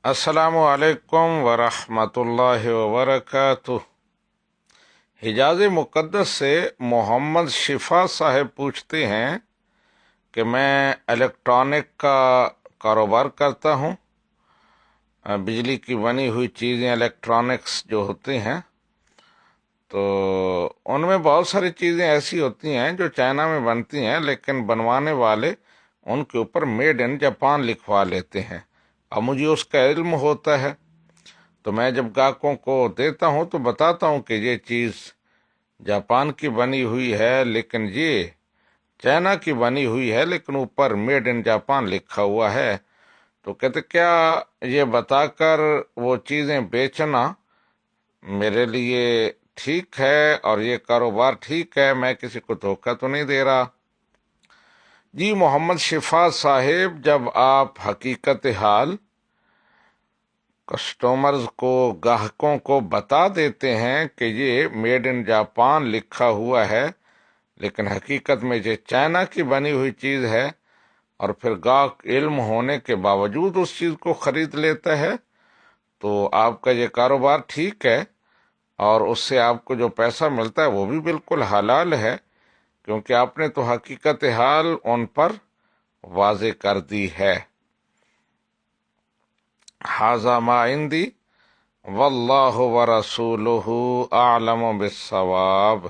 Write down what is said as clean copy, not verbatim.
السلام علیکم ورحمۃ اللہ وبرکاتہ۔ حجاز مقدس سے محمد شفا صاحب پوچھتے ہیں کہ میں الیکٹرانک کا کاروبار کرتا ہوں، بجلی کی بنی ہوئی چیزیں الیکٹرانکس جو ہوتے ہیں، تو ان میں بہت ساری چیزیں ایسی ہوتی ہیں جو چائنا میں بنتی ہیں، لیکن بنوانے والے ان کے اوپر میڈ ان جاپان لکھوا لیتے ہیں۔ اب مجھے اس کا علم ہوتا ہے، تو میں جب گاہکوں کو دیتا ہوں تو بتاتا ہوں کہ یہ چیز جاپان کی بنی ہوئی ہے، لیکن یہ چائنا کی بنی ہوئی ہے، لیکن اوپر میڈ ان جاپان لکھا ہوا ہے۔ تو کہتے کیا یہ بتا کر وہ چیزیں بیچنا میرے لیے ٹھیک ہے اور یہ کاروبار ٹھیک ہے؟ میں کسی کو دھوکہ تو نہیں دے رہا؟ جی محمد شفا صاحب، جب آپ حقیقت حال کسٹمرز کو، گاہکوں کو بتا دیتے ہیں کہ یہ میڈ ان جاپان لکھا ہوا ہے، لیکن حقیقت میں یہ چائنا کی بنی ہوئی چیز ہے، اور پھر گاہک علم ہونے کے باوجود اس چیز کو خرید لیتا ہے، تو آپ کا یہ کاروبار ٹھیک ہے، اور اس سے آپ کو جو پیسہ ملتا ہے وہ بھی بالکل حلال ہے، کیونکہ آپ نے تو حقیقت حال ان پر واضح کر دی ہے۔ ھذا ما عندی واللہ ورسولہ اعلم بالصواب۔